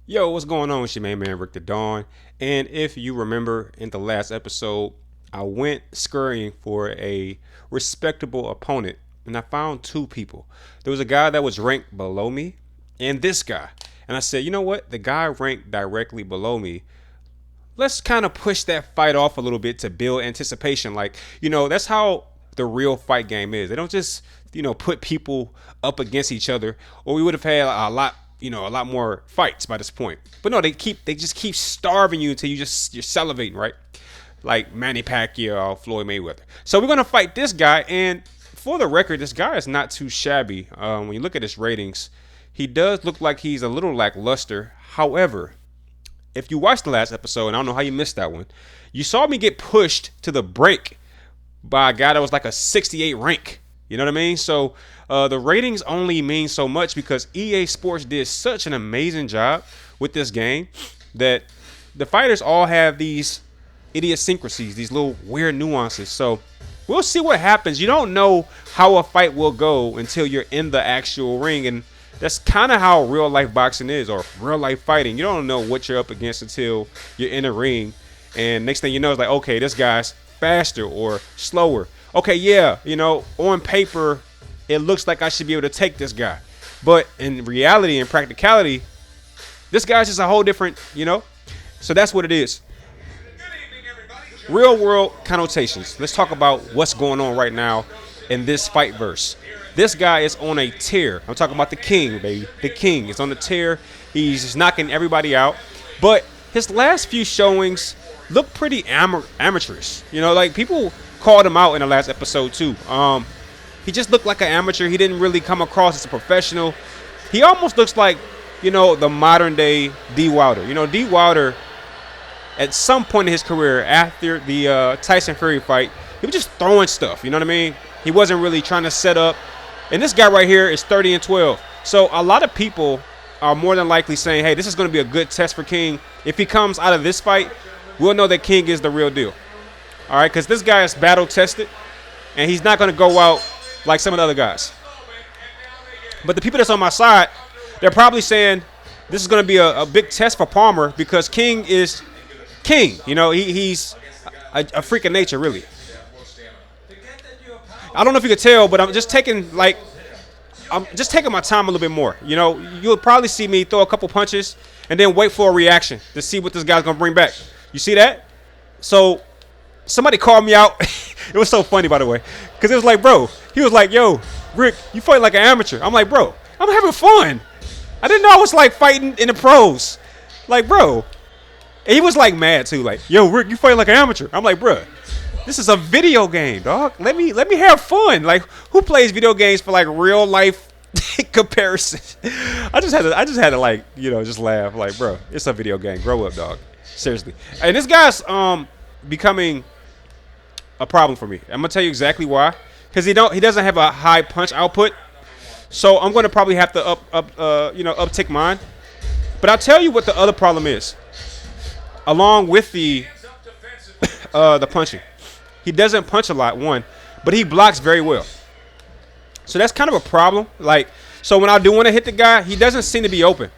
Yo, what's going on? It's your main man, Rick the Dawn. And if you remember in the last episode, I went scurrying for a respectable opponent, and I found two people. There was a guy that was ranked below me, and this guy. And I said, you know what? The guy ranked directly below me. Let's kind of push that fight off a little bit to build anticipation. That's how the real fight game is. They don't just, put people up against each other, or we would have had a lot more fights by this point. But no, they just keep starving you until you're salivating, right? Like Manny Pacquiao, Floyd Mayweather. So we're gonna fight this guy, and for the record, this guy is not too shabby. When you look at his ratings, he does look like he's a little lackluster. However, if you watched the last episode, and I don't know how you missed that one, you saw me get pushed to the break by a guy that was like a 68 rank. You know what I mean? So the ratings only mean so much because EA Sports did such an amazing job with this game that the fighters all have these idiosyncrasies, these little weird nuances. So we'll see what happens. You don't know how a fight will go until you're in the actual ring, and that's kind of how real life boxing is, or real life fighting. You don't know what you're up against until you're in a ring, and next thing you know, it's like, okay, this guy's faster or slower. Okay, yeah, on paper, it looks like I should be able to take this guy. But in reality and practicality, this guy's just a whole different. So that's what it is. Real world connotations. Let's talk about what's going on right now in this fight verse. This guy is on a tear. I'm talking about the king, baby. The king is on the tear. He's just knocking everybody out. But his last few showings look pretty amateurish. Like people called him out in the last episode too. He just looked like an amateur. He didn't really come across as a professional. He almost looks like, the modern day D. Wilder. D. Wilder, at some point in his career after the Tyson Fury fight, he was just throwing stuff. You know what I mean? He wasn't really trying to set up. And this guy right here is 30-12. So a lot of people are more than likely saying, hey, this is going to be a good test for King. If he comes out of this fight, we'll know that King is the real deal. All right, because this guy is battle tested, and he's not going to go out like some of the other guys. But the people that's on my side, they're probably saying this is going to be a big test for Palmer because King is King. He's a freak of nature, really. I don't know if you could tell, but I'm just taking my time a little bit more. You'll probably see me throw a couple punches and then wait for a reaction to see what this guy's going to bring back. You see that? So somebody called me out. It was so funny, by the way, because it was like, bro, he was like, yo, Rick, you fight like an amateur. I'm like, bro, I'm having fun. I didn't know I was like fighting in the pros. Like, bro. And he was like mad too. Like, yo, Rick, you fight like an amateur. I'm like, bro, this is a video game, dog. Let me have fun. Like, who plays video games for like real life comparison? I just had to like, just laugh. Like, bro, it's a video game. Grow up, dog. Seriously. And this guy's becoming a problem for me. I'm gonna tell you exactly why. Because he doesn't have a high punch output. So I'm gonna probably have to uptick mine. But I'll tell you what the other problem is. Along with the punching, he doesn't punch a lot, one, but he blocks very well. So that's kind of a problem. Like, so when I do want to hit the guy, he doesn't seem to be open.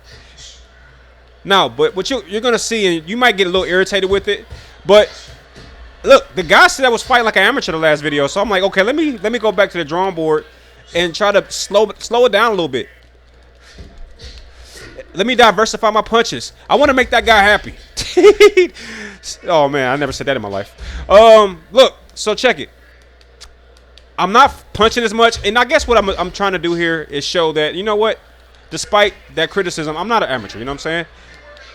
Now, but what you're gonna see, and you might get a little irritated with it, but look, the guy said I was fighting like an amateur the last video, so I'm like, okay, let me go back to the drawing board and try to slow it down a little bit. Let me diversify my punches. I want to make that guy happy. Oh man, I never said that in my life. Look, so check it. I'm not punching as much, and I guess what I'm trying to do here is show that, you know what, despite that criticism, I'm not an amateur. You know what I'm saying?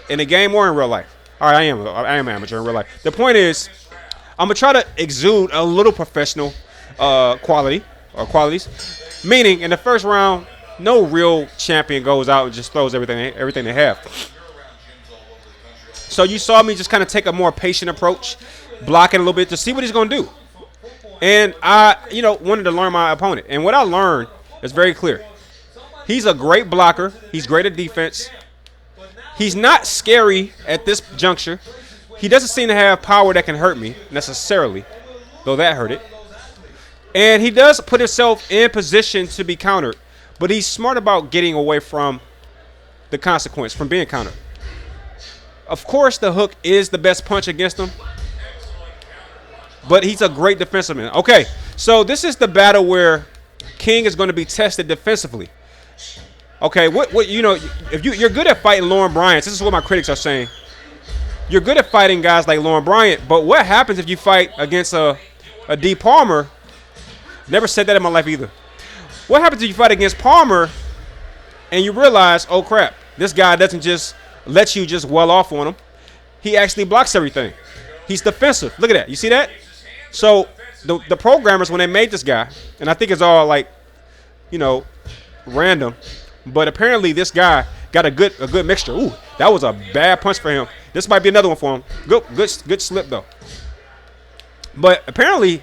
In a game or in real life. All right, I am an amateur in real life. The point is, I'm gonna try to exude a little professional qualities. Meaning, in the first round, no real champion goes out and just throws everything they have. So you saw me just kind of take a more patient approach, blocking a little bit to see what he's gonna do. And I, wanted to learn my opponent. And what I learned is very clear. He's a great blocker. He's great at defense. He's not scary at this juncture. He doesn't seem to have power that can hurt me necessarily, though that hurt it. And he does put himself in position to be countered, but he's smart about getting away from the consequence, from being countered. Of course, the hook is the best punch against him, but he's a great defenseman. Okay, so this is the battle where King is going to be tested defensively. Okay, what you know, if you're good at fighting Lauren Bryant, this is what my critics are saying. You're good at fighting guys like Lauren Bryant, but what happens if you fight against a D Palmer? Never said that in my life either. What happens if you fight against Palmer and you realize, oh crap, this guy doesn't just let you just well off on him. He actually blocks everything. He's defensive. Look at that. You see that? So the programmers, when they made this guy, and I think it's all like, you know, random, but apparently this guy got a good mixture. Ooh, that was a bad punch for him. This might be another one for him. Good slip though. But apparently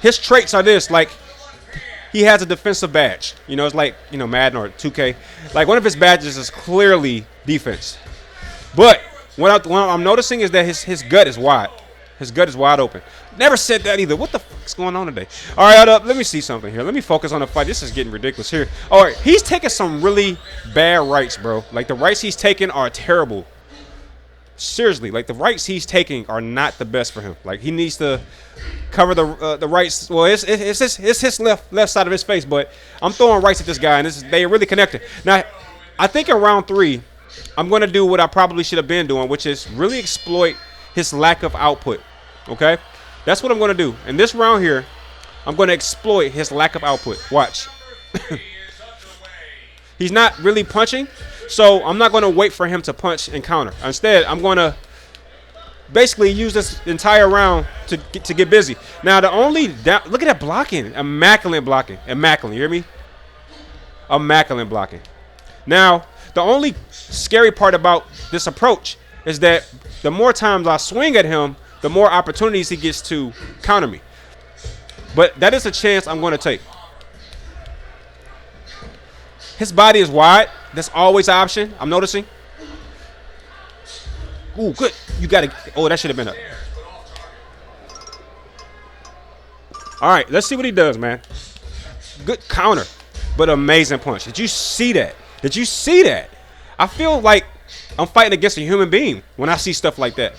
his traits are this, like he has a defensive badge. You know, it's like, you know, Madden or 2K. Like one of his badges is clearly defense. But what I'm noticing is that his gut is wide. His gut is wide open. Never said that either. What the fuck's going on today? All right, let me see something here. Let me focus on the fight. This is getting ridiculous here. All right, he's taking some really bad rights, bro. Like the rights he's taking are terrible. Seriously, like the rights he's taking are not the best for him. Like he needs to cover the rights. Well, it's his left side of his face, but I'm throwing rights at this guy, and they are really connected. Now, I think in round 3, I'm going to do what I probably should have been doing, which is really exploit his lack of output. Okay, that's what I'm going to do. In this round here, I'm going to exploit his lack of output. Watch. He's not really punching, so I'm not going to wait for him to punch and counter. Instead, I'm going to basically use this entire round to get busy. Now, look at that blocking. Immaculate blocking. Immaculate. You hear me? Immaculate blocking. Now, the only scary part about this approach is that the more times I swing at him, the more opportunities he gets to counter me. But that is a chance I'm going to take. His body is wide. That's always an option, I'm noticing. Ooh, good. You got to. Oh, that should have been up. All right, let's see what he does, man. Good counter, but amazing punch. Did you see that? Did you see that? I feel like I'm fighting against a human being when I see stuff like that.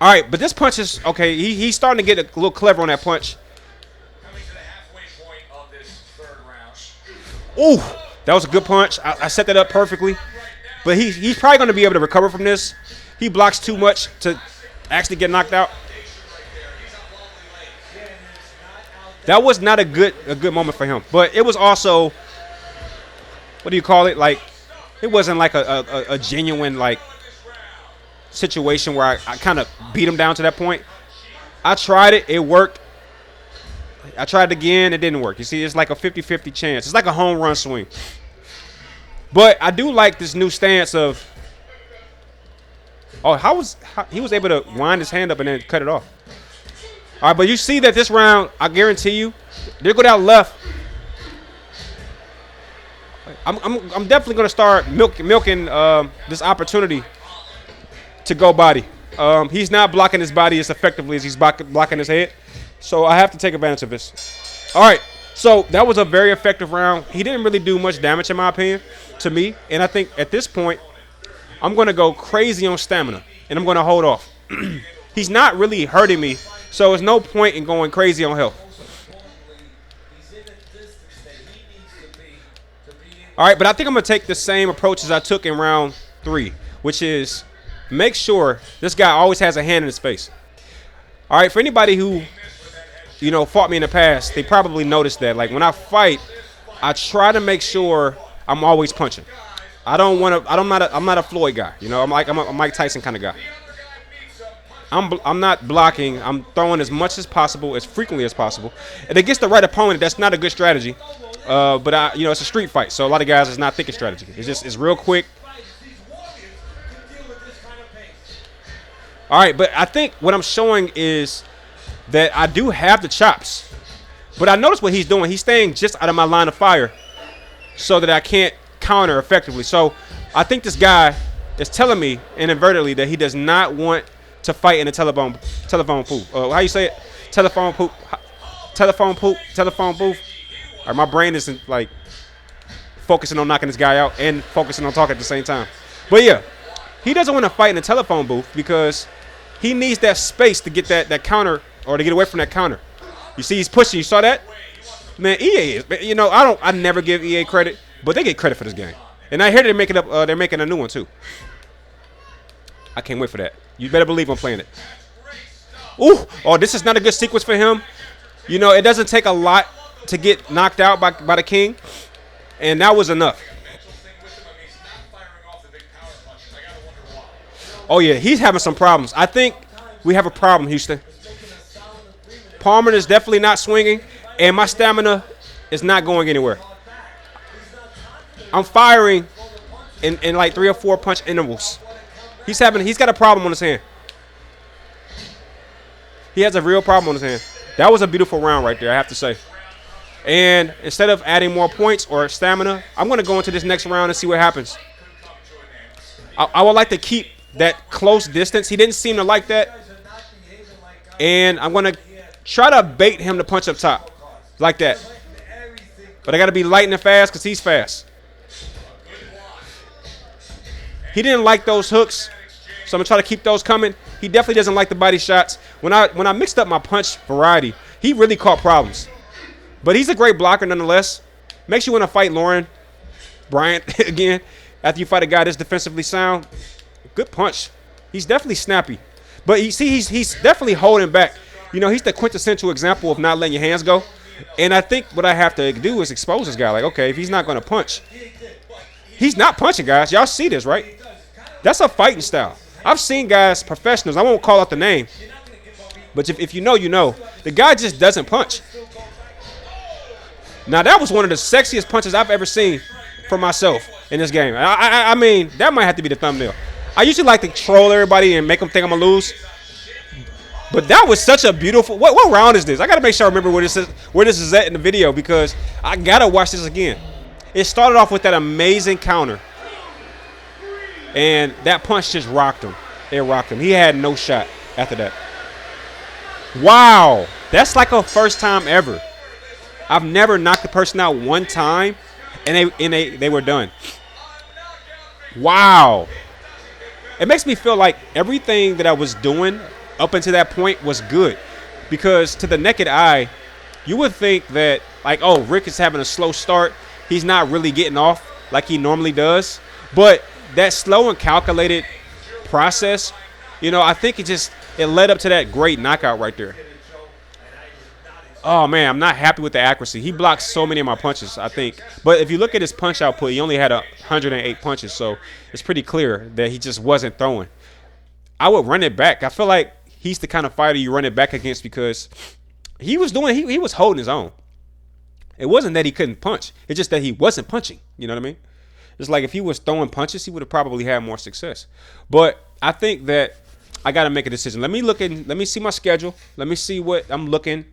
All right, but this punch is, okay, he's starting to get a little clever on that punch. Ooh, that was a good punch. I set that up perfectly. But he's probably going to be able to recover from this. He blocks too much to actually get knocked out. That was not a good moment for him. But it was also, what do you call it? Like, it wasn't like a genuine, like, situation where I kind of beat him down to that point. I tried it. It worked. I tried it again. It didn't work. You see, it's like a 50-50 chance. It's like a home run swing. But I do like this new stance of, oh, he was able to wind his hand up and then cut it off. All right, but you see that this round, I guarantee you, they'll go down left. I'm definitely going to start milking this opportunity to go body. He's not blocking his body as effectively as he's blocking his head. So I have to take advantage of this. All right. So that was a very effective round. He didn't really do much damage, in my opinion, to me. And I think at this point, I'm going to go crazy on stamina, and I'm going to hold off. He's not really hurting me, so there's no point in going crazy on health. All right, but I think I'm going to take the same approach as I took in round 3, which is make sure this guy always has a hand in his face. All right, for anybody who, you know, fought me in the past, they probably noticed that. Like, when I fight, I try to make sure I'm always punching. I'm not a Floyd guy. You know, I'm a Mike Tyson kind of guy. I'm not blocking. I'm throwing as much as possible, as frequently as possible. And against the right opponent, that's not a good strategy. But you know, it's a street fight, so a lot of guys is not thinking strategy. It's real quick. All right, but I think what I'm showing is that I do have the chops. But I notice what he's doing. He's staying just out of my line of fire so that I can't counter effectively. So I think this guy is telling me inadvertently that he does not want to fight in a telephone booth. How you say it? Telephone booth. All right, my brain isn't like focusing on knocking this guy out and focusing on talking at the same time. But yeah, he doesn't want to fight in the telephone booth because he needs that space to get that counter or to get away from that counter. You see, he's pushing. You saw that? Man, EA is. You know, I never give EA credit, but they get credit for this game. And I hear they're making up. They're making a new one too. I can't wait for that. You better believe I'm playing it. Ooh, oh, this is not a good sequence for him. You know, it doesn't take a lot to get knocked out by the king, and that was enough. Oh yeah, he's having some problems. I think we have a problem, Houston. Palmer is definitely not swinging, and my stamina is not going anywhere. I'm firing in like 3 or 4 punch intervals. He's got a problem on his hand. He has a real problem on his hand. That was a beautiful round right there, I have to say. And instead of adding more points or stamina, I'm going to go into this next round and see what happens. I would like to keep that close distance. He didn't seem to like that. And I'm going to try to bait him to punch up top like that. But I got to be light and fast because he's fast. He didn't like those hooks, so I'm going to try to keep those coming. He definitely doesn't like the body shots. When I mixed up my punch variety, he really caught problems. But he's a great blocker nonetheless. Makes you want to fight Lauren Bryant again after you fight a guy that's defensively sound. Good punch. He's definitely snappy. But you see, he's definitely holding back. You know, he's the quintessential example of not letting your hands go. And I think what I have to do is expose this guy. Like, okay, if he's not going to punch, he's not punching, guys. Y'all see this, right? That's a fighting style. I've seen guys, professionals, I won't call out the name, but if you know, you know. The guy just doesn't punch. Now, that was one of the sexiest punches I've ever seen for myself in this game. I mean, that might have to be the thumbnail. I usually like to troll everybody and make them think I'm going to lose. But that was such a beautiful – what round is this? I got to make sure I remember where this is at in the video because I got to watch this again. It started off with that amazing counter. And that punch just rocked him. It rocked him. He had no shot after that. Wow. That's like a first time ever. I've never knocked a person out one time, and they were done. Wow. It makes me feel like everything that I was doing up until that point was good. Because to the naked eye, you would think that, like, oh, Rick is having a slow start. He's not really getting off like he normally does. But that slow and calculated process, you know, I think it led up to that great knockout right there. Oh, man, I'm not happy with the accuracy. He blocked so many of my punches, I think. But if you look at his punch output, he only had 108 punches, so it's pretty clear that he just wasn't throwing. I would run it back. I feel like he's the kind of fighter you run it back against because he was holding his own. It wasn't that he couldn't punch. It's just that he wasn't punching. You know what I mean? It's like if he was throwing punches, he would have probably had more success. But I think that I got to make a decision. Let me see my schedule. Let me see what I'm looking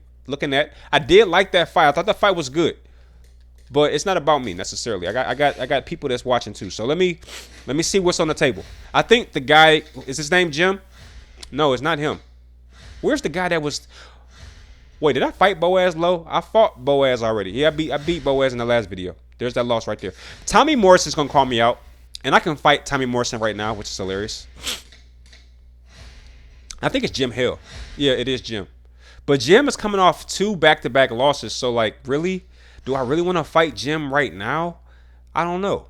at. I did like that fight. I thought that fight was good. But it's not about me necessarily. I got people that's watching too. So let me see what's on the table. I think the guy, is his name Jim? No, it's not him. Where's the guy that was? Wait, did I fight Boaz Lowe? I fought Boaz already. Yeah, I beat Boaz in the last video. There's that loss right there. Tommy Morrison's going to call me out. And I can fight Tommy Morrison right now, which is hilarious. I think it's Jim Hill. Yeah, it is Jim. But Jim is coming off 2 back-to-back losses. So, like, really? Do I really want to fight Jim right now? I don't know.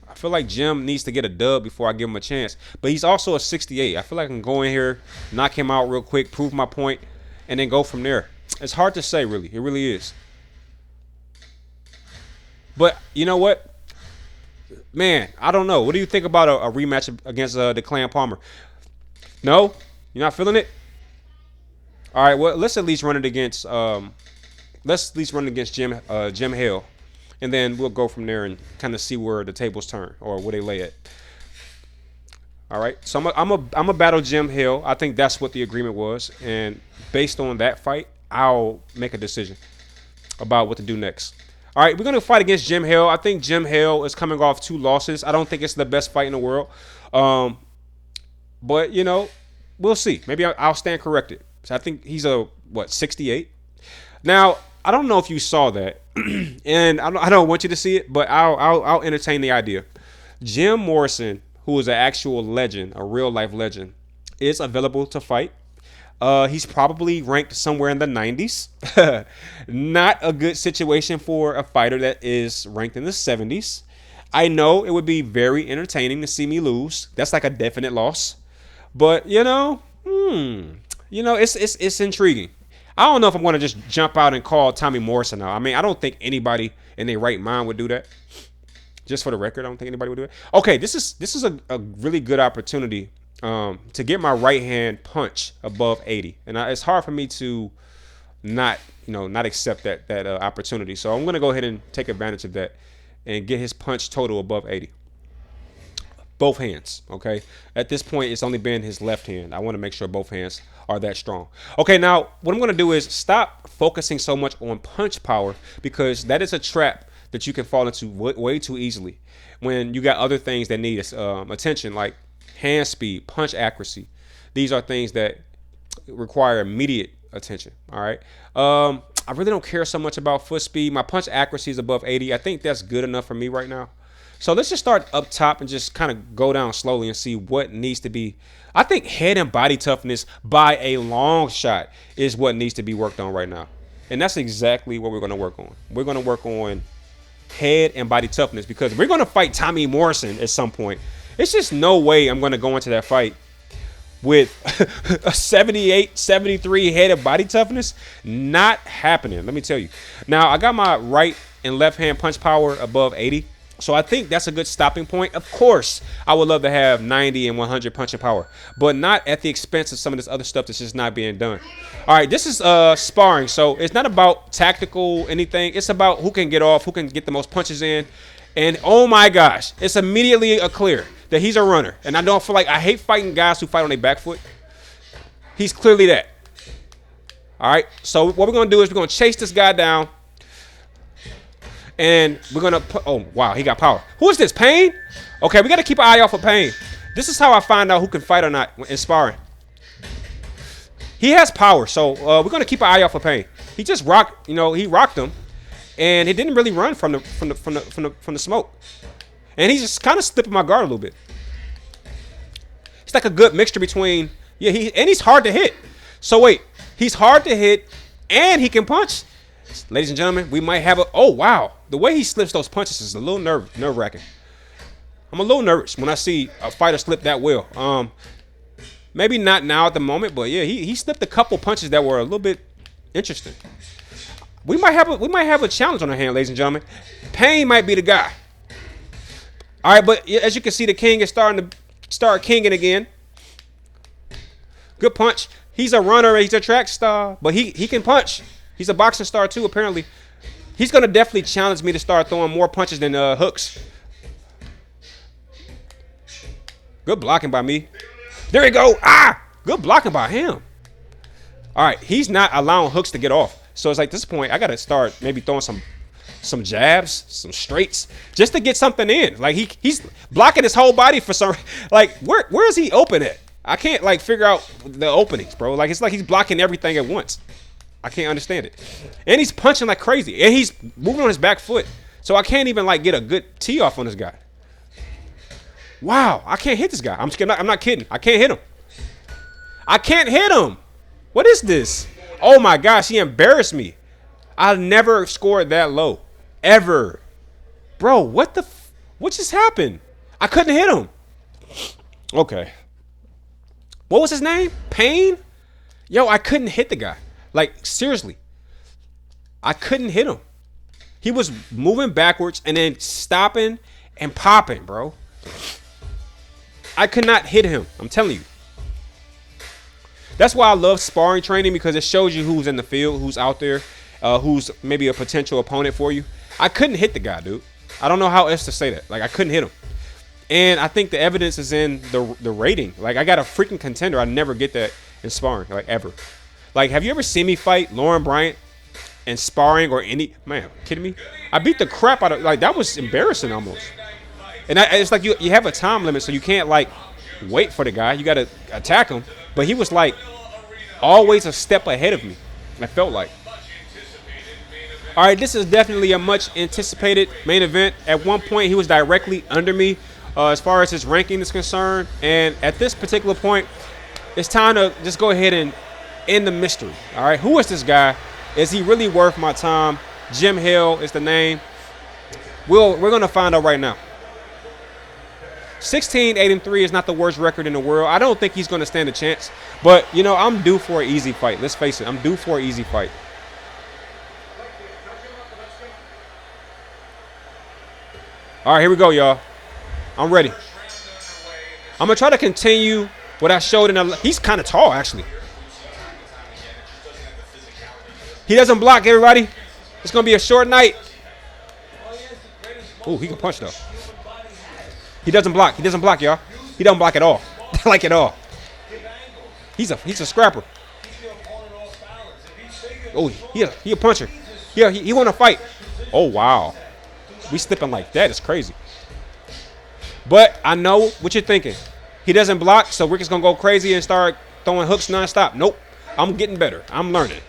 I feel like Jim needs to get a dub before I give him a chance. But he's also a 68. I feel like I can go in here, knock him out real quick, prove my point, and then go from there. It's hard to say, really. It really is. But you know what? Man, I don't know. What do you think about a rematch against DeClan Palmer? No? You're not feeling it? All right, well, let's at least run it against Jim Hill. And then we'll go from there and kind of see where the tables turn or where they lay it. All right, so I'm a battle Jim Hill. I think that's what the agreement was. And based on that fight, I'll make a decision about what to do next. All right, we're going to fight against Jim Hill. I think Jim Hill is coming off 2 losses. I don't think it's the best fight in the world. But, you know, we'll see. Maybe I'll stand corrected. So I think he's 68? Now, I don't know if you saw that. And I don't want you to see it, but I'll entertain the idea. Jim Morrison, who is an actual legend, a real life legend, is available to fight. He's probably ranked somewhere in the 90s. Not a good situation for a fighter that is ranked in the 70s. I know it would be very entertaining to see me lose. That's like a definite loss. But it's intriguing. I don't know if I'm going to just jump out and call Tommy Morrison out. I mean, I don't think anybody in their right mind would do that. Just for the record, I don't think anybody would do it. Okay, this is a really good opportunity to get my right hand punch above 80, and it's hard for me to not accept that opportunity. So I'm gonna go ahead and take advantage of that and get his punch total above 80. Both hands, okay? At this point, it's only been his left hand. I want to make sure both hands are that strong. Okay, now what I'm going to do is stop focusing so much on punch power, because that is a trap that you can fall into way too easily when you got other things that need attention, like hand speed, punch accuracy. These are things that require immediate attention, all right? I really don't care so much about foot speed. My punch accuracy is above 80. I think that's good enough for me right now. So let's just start up top and just kind of go down slowly and see what needs to be. I think head and body toughness by a long shot is what needs to be worked on right now. And that's exactly what we're going to work on. We're going to work on head and body toughness, because we're going to fight Tommy Morrison at some point. It's just no way I'm going to go into that fight with a 78, 73 head and body toughness. Not happening. Let me tell you. Now, I got my right and left hand punch power above 80. So I think that's a good stopping point. Of course, I would love to have 90 and 100 punching power, but not at the expense of some of this other stuff that's just not being done. All right, this is sparring, so it's not about tactical anything. It's about who can get off, who can get the most punches in. And oh my gosh, it's immediately a clear that he's a runner. And I don't feel like, I hate fighting guys who fight on their back foot. He's clearly that. All right, so what we're going to do is we're going to chase this guy down. And we're going to put, oh, wow, he got power. Who is this, Pain? Okay, we got to keep an eye out for Pain. This is how I find out who can fight or not in sparring. He has power, so we're going to keep an eye out for Pain. He just rocked, he rocked him, and he didn't really run from the smoke. And he's just kind of slipping my guard a little bit. It's like a good mixture between, he's hard to hit. So wait, he's hard to hit, and he can punch. Ladies and gentlemen, we might have oh wow, the way he slips those punches is a little nerve-wracking. I'm a little nervous when I see a fighter slip that well. Maybe not now at the moment, but yeah, he slipped a couple punches that were a little bit interesting. We might have a challenge on our hand, ladies and gentlemen. Pain might be the guy. All right, but as you can see, the king is starting to start kinging again. Good punch. He's a runner. He's a track star, but he can punch. He's a boxing star too, apparently. He's going to definitely challenge me to start throwing more punches than hooks. Good blocking by me. There we go. Good blocking by him. All right, he's not allowing hooks to get off. So it's like, this point, I got to start maybe throwing some jabs, some straights, just to get something in. Like he's blocking his whole body for some, like where is he open at? I can't like figure out the openings, bro. Like it's like he's blocking everything at once. I can't understand it. And he's punching like crazy. And he's moving on his back foot. So I can't even like get a good tee off on this guy. Wow, I can't hit this guy. I'm not kidding. I can't hit him. I can't hit him. What is this? Oh my gosh, he embarrassed me. I never scored that low. Ever. Bro, what just happened? I couldn't hit him. Okay. What was his name? Pain? Yo, I couldn't hit the guy. Like, seriously. I couldn't hit him. He was moving backwards and then stopping and popping, bro. I could not hit him. I'm telling you. That's why I love sparring training, because it shows you who's in the field, who's out there, who's maybe a potential opponent for you. I couldn't hit the guy, dude. I don't know how else to say that. Like, I couldn't hit him. And I think the evidence is in the rating. Like, I got a freaking contender. I never get that in sparring, like, ever. Like, have you ever seen me fight Lauren Bryant in sparring or any? Man, kidding me? I beat the crap out of, like, that was embarrassing almost. And it's like you have a time limit, so you can't, like, wait for the guy. You got to attack him. But he was, like, always a step ahead of me. I felt like. All right, this is definitely a much anticipated main event. At one point, he was directly under me as far as his ranking is concerned. And at this particular point, it's time to just go ahead and end the mystery. All right, who is this guy? Is he really worth my time? Jim Hill is the name. We're going to find out right now. 16-8-3 is not the worst record in the world. I don't think he's going to stand a chance. But, you know, I'm due for an easy fight. Let's face it. I'm due for an easy fight. All right, here we go, y'all. I'm ready. I'm going to try to continue what I showed in the... He's kind of tall, actually. He doesn't block, everybody. It's going to be a short night. Ooh, he can punch, though. He doesn't block. He doesn't block, y'all. He doesn't block at all. Like at all. He's a scrapper. Oh, he a puncher. Yeah, he want to fight. Oh, wow. We slipping like that. It's crazy. But I know what you're thinking. He doesn't block, so we're just going to go crazy and start throwing hooks nonstop. Nope. I'm getting better. I'm learning.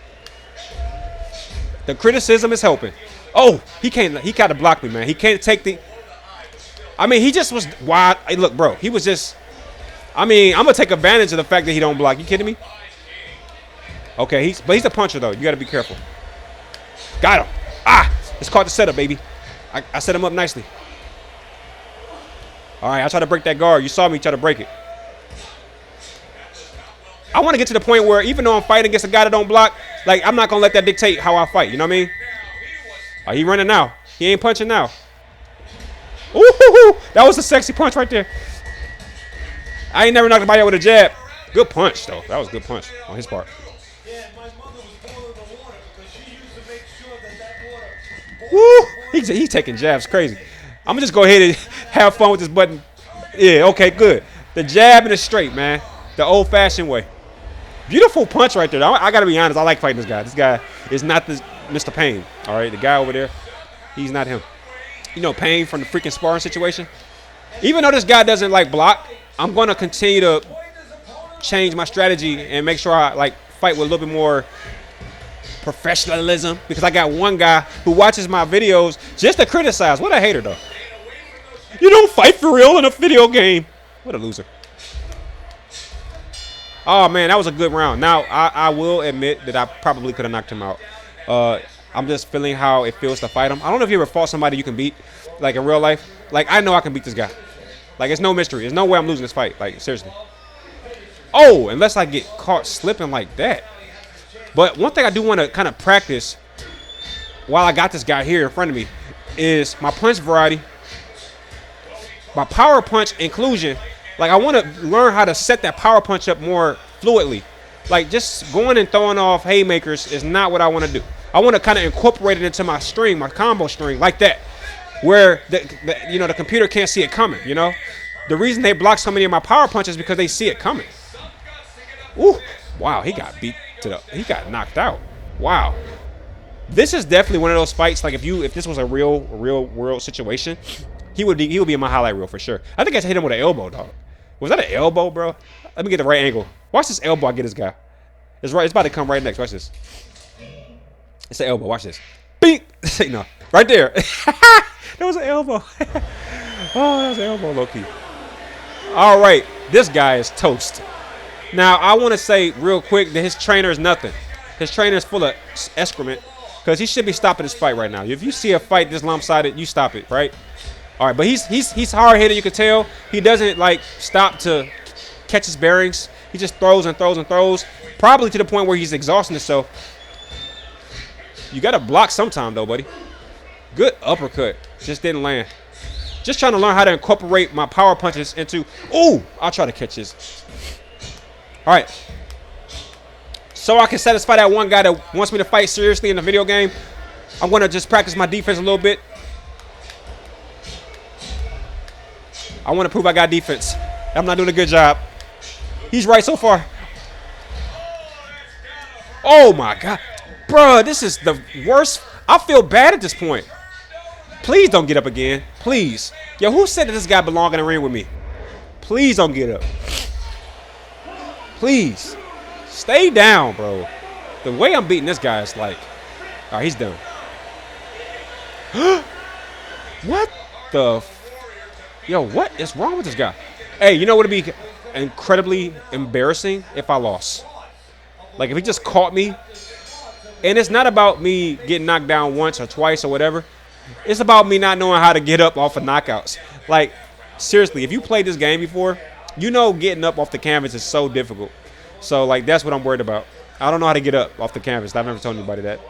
The criticism is helping. Oh, he got to block me, man. He can't take the... I mean, he just was wide. Hey, look, bro. He was just... I mean, I'm going to take advantage of the fact that he don't block. You kidding me? Okay, but he's a puncher, though. You got to be careful. Got him. Ah! It's called the setup, baby. I set him up nicely. All right, I try to break that guard. You saw me try to break it. I want to get to the point where even though I'm fighting against a guy that don't block, like, I'm not going to let that dictate how I fight. You know what I mean? Oh, he running now. He ain't punching now. Ooh, that was a sexy punch right there. I ain't never knocked anybody out with a jab. Good punch, though. That was a good punch on his part. Woo! He's taking jabs crazy. I'm going to just go ahead and have fun with this button. Yeah, okay, good. The jab and the straight, man. The old-fashioned way. Beautiful punch right there. I got to be honest. I like fighting this guy. This guy is not the Mr. Payne. All right, the guy over there, he's not him. You know, Payne from the freaking sparring situation. Even though this guy doesn't like block, I'm going to continue to change my strategy and make sure I like fight with a little bit more professionalism, because I got one guy who watches my videos just to criticize. What a hater, though. You don't fight for real in a video game. What a loser. Oh, man, that was a good round. Now, I will admit that I probably could have knocked him out. I'm just feeling how it feels to fight him. I don't know if you ever fought somebody you can beat, like in real life. Like, I know I can beat this guy. Like, it's no mystery. There's no way I'm losing this fight. Like, seriously. Oh, unless I get caught slipping like that. But one thing I do want to kind of practice while I got this guy here in front of me is my punch variety, my power punch inclusion. Like, I want to learn how to set that power punch up more fluidly. Like, just going and throwing off haymakers is not what I want to do. I want to kind of incorporate it into my string, my combo string, like that, where the computer can't see it coming. You know, the reason they block so many of my power punches is because they see it coming. Ooh, wow, he got beat. He got knocked out. Wow. This is definitely one of those fights. Like, if this was a real world situation, he would be in my highlight reel for sure. I think I hit him with an elbow, dog. Was that an elbow, bro? Let me get the right angle. Watch this elbow. I get this guy. It's about to come right next. Watch this. It's an elbow. Watch this. Beep. No, right there. That was an elbow. Oh, that was an elbow, low key. All right, this guy is toast. Now, I want to say real quick that his trainer is nothing. His trainer is full of excrement, because he should be stopping this fight right now. If you see a fight this lopsided, you stop it, right? All right, but he's hard-headed, you can tell. He doesn't, like, stop to catch his bearings. He just throws and throws and throws, probably to the point where he's exhausting himself. You got to block sometime, though, buddy. Good uppercut. Just didn't land. Just trying to learn how to incorporate my power punches into... Ooh, I'll try to catch this. All right. So I can satisfy that one guy that wants me to fight seriously in the video game, I'm going to just practice my defense a little bit. I want to prove I got defense. I'm not doing a good job. He's right so far. Oh, my God. Bruh, this is the worst. I feel bad at this point. Please don't get up again. Please. Yo, who said that this guy belonged in the ring with me? Please don't get up. Please. Stay down, bro. The way I'm beating this guy is like, all right, he's done. What the? Yo, what is wrong with this guy? Hey, you know what would be incredibly embarrassing if I lost? Like if he just caught me, and it's not about me getting knocked down once or twice or whatever. It's about me not knowing how to get up off of knockouts. Like seriously, if you played this game before, you know getting up off the canvas is so difficult. So like that's what I'm worried about. I don't know how to get up off the canvas. I've never told anybody that.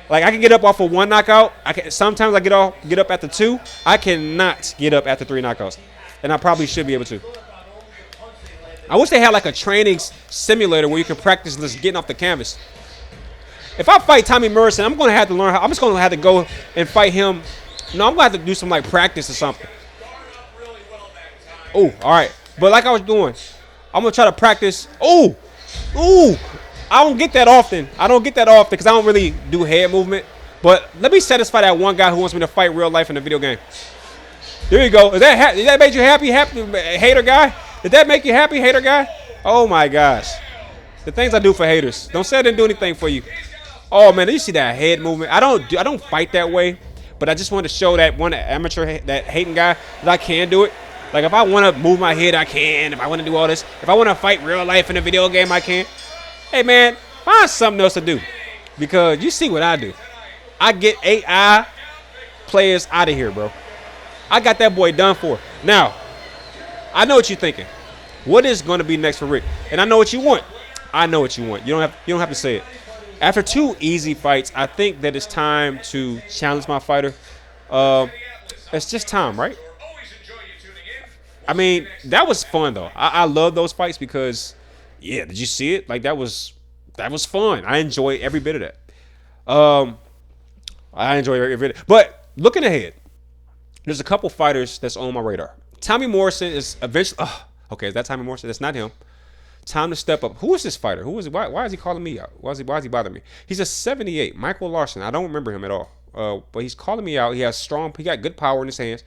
Like I can get up off of one knockout. Sometimes I get up after two. I cannot get up after three knockouts, and I probably should be able to. I wish they had like a training simulator where you can practice just getting off the canvas. If I fight Tommy Morrison, I'm gonna have to learn how. I'm just gonna have to go and fight him. No, I'm gonna have to do some like practice or something. Oh, all right. But like I was doing, I'm gonna try to practice. Oh, ooh. I don't get that often. Because I don't really do head movement. But let me satisfy that one guy who wants me to fight real life in the video game. There you go. Did that make you happy, hater guy? Did that make you happy, hater guy? Oh my gosh. The things I do for haters. Don't say I didn't do anything for you. Oh man, did you see that head movement? I don't fight that way. But I just want to show that one amateur, that hating guy, that I can do it. Like if I want to move my head, I can. If I want to do all this. If I want to fight real life in a video game, I can. Hey, man, find something else to do because you see what I do. I get AI players out of here, bro. I got that boy done for. Now, I know what you're thinking. What is going to be next for Rick? And I know what you want. I know what you want. You don't have to say it. After two easy fights, I think that it's time to challenge my fighter. It's just time, right? I mean, that was fun, though. I love those fights because... Yeah, did you see it? Like that was fun. I enjoyed every bit of that. I enjoy every bit. But looking ahead, there's a couple fighters that's on my radar. Tommy Morrison is eventually. Okay, is that Tommy Morrison? That's not him. Time to step up. Who is this fighter? Who is it? Why is he calling me out? Why is he bothering me? He's a 78, Michael Larson. I don't remember him at all. But he's calling me out. He got good power in his hands.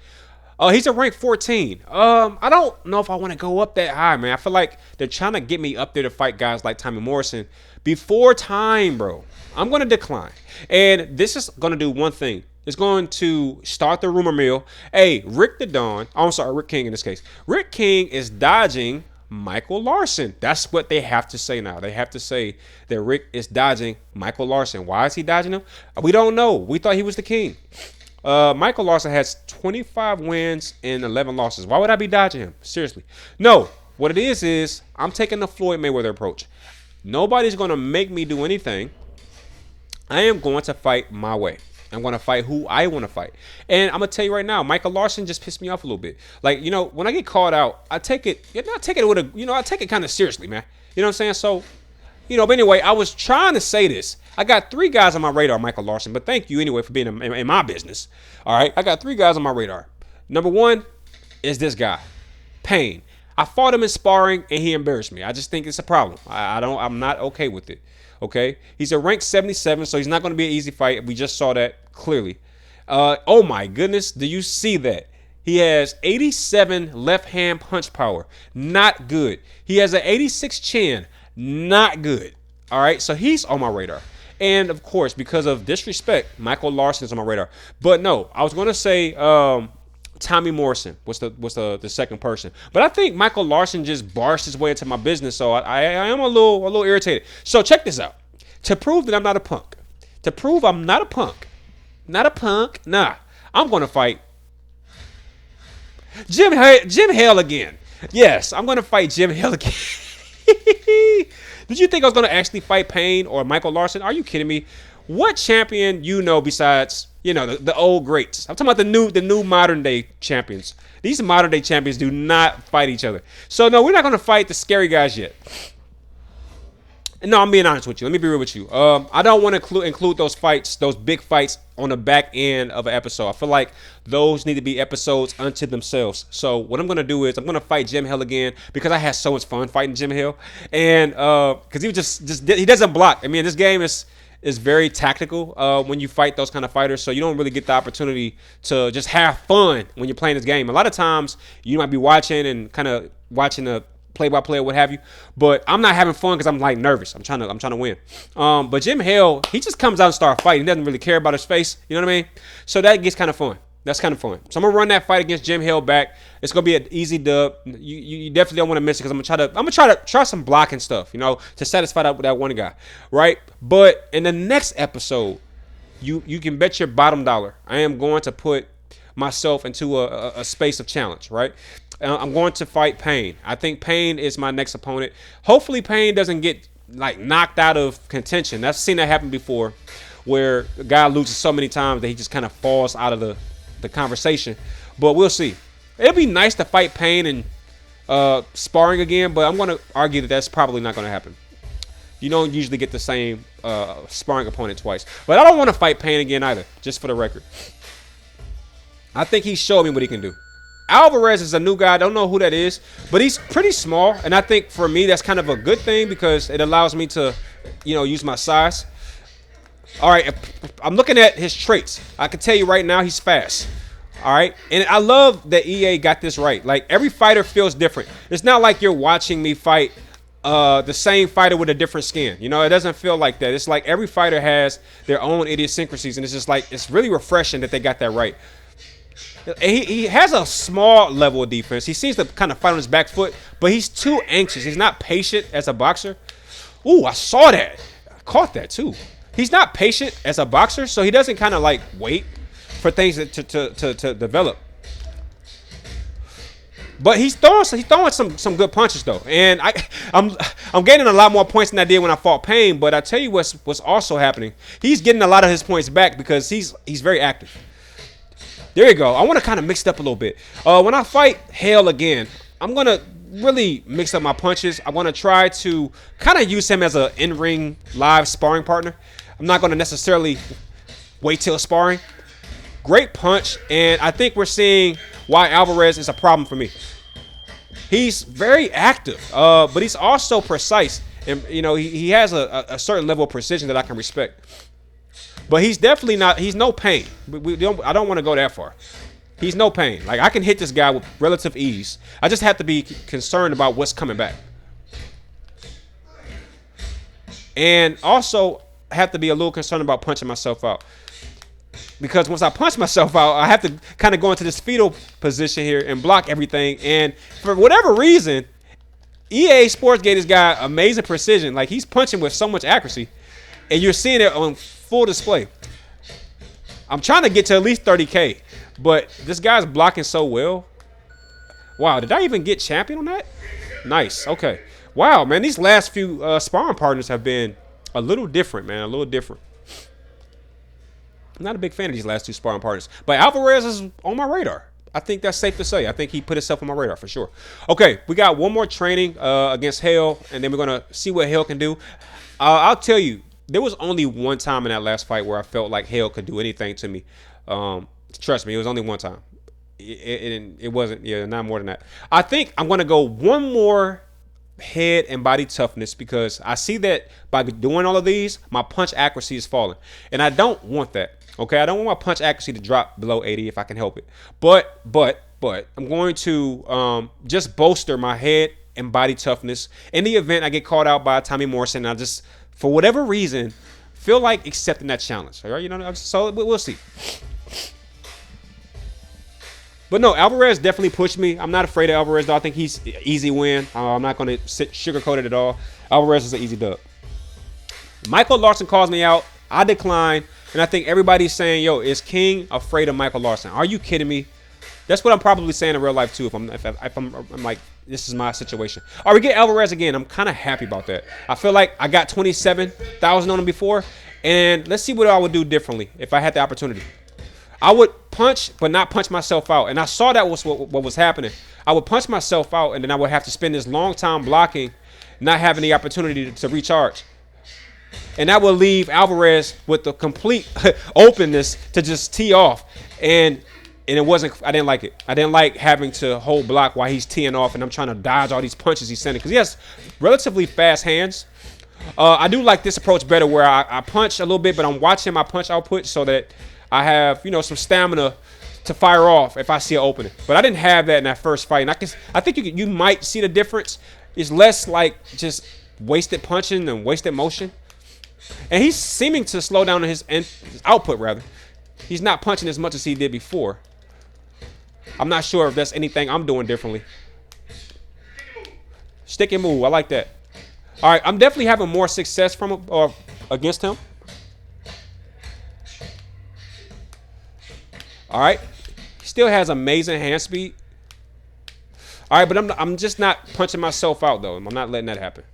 He's a rank 14. I don't know if I want to go up that high, man. I feel like they're trying to get me up there to fight guys like Tommy Morrison before time, bro. I'm going to decline. And this is going to do one thing. It's going to start the rumor mill. Hey, Rick King in this case. Rick King is dodging Michael Larson. That's what they have to say now. They have to say that Rick is dodging Michael Larson. Why is he dodging him? We don't know. We thought he was the king. Michael Larson has 25 wins and 11 losses. Why would I be dodging him? Seriously. No. What it is I'm taking the Floyd Mayweather approach. Nobody's going to make me do anything. I am going to fight my way. I'm going to fight who I want to fight. And I'm going to tell you right now, Michael Larson just pissed me off a little bit. Like, when I get called out, I take it kind of seriously, man. You know what I'm saying? So, but anyway, I was trying to say this. I got three guys on my radar, Michael Larson, but thank you anyway for being in my business. All right, I got three guys on my radar. Number one is this guy, Payne. I fought him in sparring and he embarrassed me. I just think it's a problem. I'm not okay with it. Okay, he's a rank 77, so he's not going to be an easy fight. We just saw that clearly. Oh my goodness, do you see that? He has 87 left hand punch power, not good. He has an 86 chin, not good. All right, so he's on my radar. And of course, because of disrespect, Michael Larson is on my radar. But no, I was going to say Tommy Morrison was the second person. But I think Michael Larson just barged his way into my business, so I am a little irritated. So check this out. To prove that I'm not a punk, nah, I'm going to fight Jim Hale again. Yes, I'm going to fight Jim Hale again. Did you think I was going to actually fight Payne or Michael Larson? Are you kidding me? What champion besides, the old greats? I'm talking about the new modern day champions. These modern day champions do not fight each other. So no, we're not going to fight the scary guys yet. No, I'm being honest with you. Let me be real with you. I don't want to include those fights, those big fights on the back end of an episode. I feel like those need to be episodes unto themselves. So what I'm going to do is I'm going to fight Jim Hill again because I had so much fun fighting Jim Hill. And because he doesn't block. I mean, this game is very tactical when you fight those kind of fighters. So you don't really get the opportunity to just have fun when you're playing this game. A lot of times you might be watching and kind of watching play-by-play or what have you. But I'm not having fun because I'm like nervous. I'm trying to win. But Jim Hale, he just comes out and starts fighting. He doesn't really care about his face. You know what I mean? So that gets kind of fun. That's kind of fun. So I'm gonna run that fight against Jim Hale back. It's gonna be an easy dub. You definitely don't want to miss it because I'm gonna try some blocking stuff, to satisfy that one guy, right? But in the next episode, you can bet your bottom dollar I am going to put myself into a space of challenge, right? I'm going to fight Payne. I think Payne is my next opponent. Hopefully Payne doesn't get like knocked out of contention. I've seen that happen before, where a guy loses so many times that he just kind of falls out of the conversation. But we'll see. It'll be nice to fight Payne and sparring again, but I'm going to argue that that's probably not going to happen. You don't usually get the same sparring opponent twice. But I don't want to fight Payne again either, just for the record. I think he showed me what he can do. Alvarez is a new guy. I don't know who that is, but he's pretty small. And I think for me, that's kind of a good thing because it allows me to, use my size. All right, I'm looking at his traits. I can tell you right now he's fast. All right, and I love that EA got this right. Like, every fighter feels different. It's not like you're watching me fight the same fighter with a different skin. It doesn't feel like that. It's like every fighter has their own idiosyncrasies, and it's just like it's really refreshing that they got that right. He has a small level of defense. He seems to kind of fight on his back foot, but he's too anxious. He's not patient as a boxer. Ooh, I saw that. I caught that too. He's not patient as a boxer, so he doesn't kind of like wait for things to develop. But he's throwing some good punches though, and I'm gaining a lot more points than I did when I fought Payne. But I tell you what's also happening. He's getting a lot of his points back because he's very active. There you go. I want to kind of mix it up a little bit. When I fight Hale again, I'm gonna really mix up my punches. I want to try to kind of use him as an in-ring live sparring partner. I'm not going to necessarily wait till sparring. Great punch, and I think we're seeing why Alvarez is a problem for me. He's very active, but he's also precise, and he has a certain level of precision that I can respect. But he's definitely not. He's no Payne. I don't want to go that far. He's no Payne. Like, I can hit this guy with relative ease. I just have to be concerned about what's coming back, and also have to be a little concerned about punching myself out. Because once I punch myself out, I have to kind of go into this fetal position here and block everything. And for whatever reason, EA Sportsgate has got amazing precision. Like, he's punching with so much accuracy, and you're seeing it on full display. I'm trying to get to at least 30K, but this guy's blocking so well. Wow, did I even get champion on that? Nice. Okay. Wow, man, these last few sparring partners have been a little different, man. A little different. I'm not a big fan of these last two sparring partners. But Alvarez is on my radar. I think that's safe to say. I think he put himself on my radar for sure. Okay, we got one more training against Hale, and then we're going to see what Hale can do. I'll tell you, there was only one time in that last fight where I felt like Hale could do anything to me. Trust me, it was only one time. It wasn't, not more than that. I think I'm going to go one more head and body toughness because I see that by doing all of these, my punch accuracy is falling. And I don't want that. Okay, I don't want my punch accuracy to drop below 80 if I can help it. But I'm going to just bolster my head and body toughness in the event I get called out by Tommy Morrison. And I just, for whatever reason, feel like accepting that challenge. All right, so we'll see. But no, Alvarez definitely pushed me. I'm not afraid of Alvarez, though. I think he's an easy win. I'm not going to sugarcoat it at all. Alvarez is an easy dub. Michael Larson calls me out. I decline. And I think everybody's saying, yo, is King afraid of Michael Larson? Are you kidding me? That's what I'm probably saying in real life, too, if I'm like, this is my situation. All right, we get Alvarez again. I'm kind of happy about that. I feel like I got 27,000 on him before. And let's see what I would do differently if I had the opportunity. I would punch, but not punch myself out. And I saw that was what was happening. I would punch myself out, and then I would have to spend this long time blocking, not having the opportunity to recharge. And that would leave Alvarez with the complete openness to just tee off. And it wasn't, I didn't like it. I didn't like having to hold block while he's teeing off, and I'm trying to dodge all these punches he's sending. Because he has relatively fast hands. I do like this approach better where I punch a little bit, but I'm watching my punch output so that I have, some stamina to fire off if I see an opening. But I didn't have that in that first fight. And I think you might see the difference It's less like just wasted punching and wasted motion. And he's seeming to slow down his output, rather. He's not punching as much as he did before. I'm not sure if that's anything I'm doing differently. Stick and move. I like that. All right, I'm definitely having more success from him or against him. All right. He still has amazing hand speed. All right, but I'm just not punching myself out, though. I'm not letting that happen.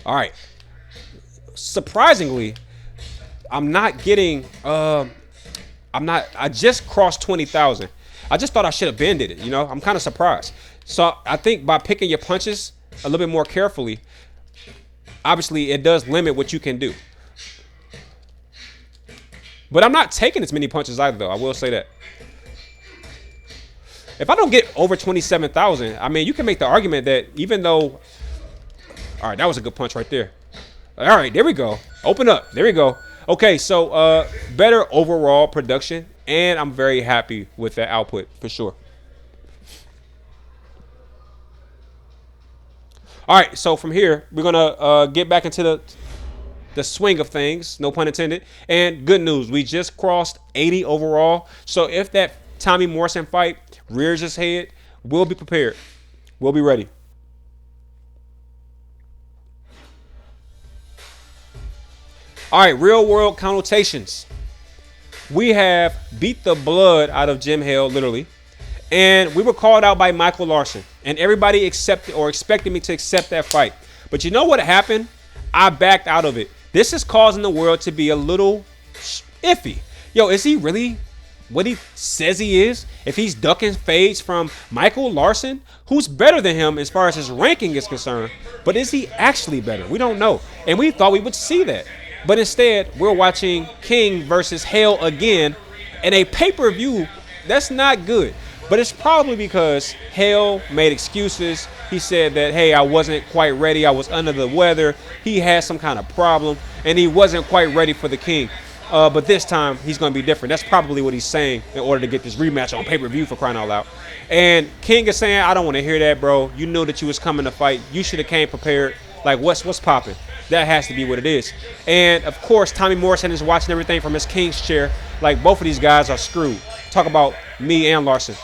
All right. Surprisingly, I'm not getting. I just crossed 20,000. I just thought I should have bended it. I'm kind of surprised. So I think by picking your punches a little bit more carefully, obviously it does limit what you can do. But I'm not taking as many punches either, though. I will say that. If I don't get over 27,000, I mean, you can make the argument that even though. All right, that was a good punch right there. All right, there we go. Open up. There we go. Okay, so better overall production, and I'm very happy with that output for sure. All right, so from here, we're going to get back into the swing of things, no pun intended. And good news, we just crossed 80 overall. So if that Tommy Morrison fight rears its head, we'll be prepared. We'll be ready. All right, real world connotations. We have beat the blood out of Jim Hale, literally. And we were called out by Michael Larson. And everybody accepted or expected me to accept that fight. But you know what happened? I backed out of it. This is causing the world to be a little iffy. Yo, is he really what he says he is? If he's ducking fades from Michael Larson, who's better than him as far as his ranking is concerned. But is he actually better? We don't know. And we thought we would see that. But instead, we're watching King versus Hale again in a pay-per-view. That's not good. But it's probably because Hale made excuses. He said that, hey, I wasn't quite ready. I was under the weather. He had some kind of problem, and he wasn't quite ready for the King. But this time, he's going to be different. That's probably what he's saying in order to get this rematch on pay-per-view, for crying out loud. And King is saying, I don't want to hear that, bro. You knew that you was coming to fight. You should have came prepared. Like, what's popping? That has to be what it is. And, of course, Tommy Morrison is watching everything from his King's chair. Like, both of these guys are screwed. Talk about me and Larson.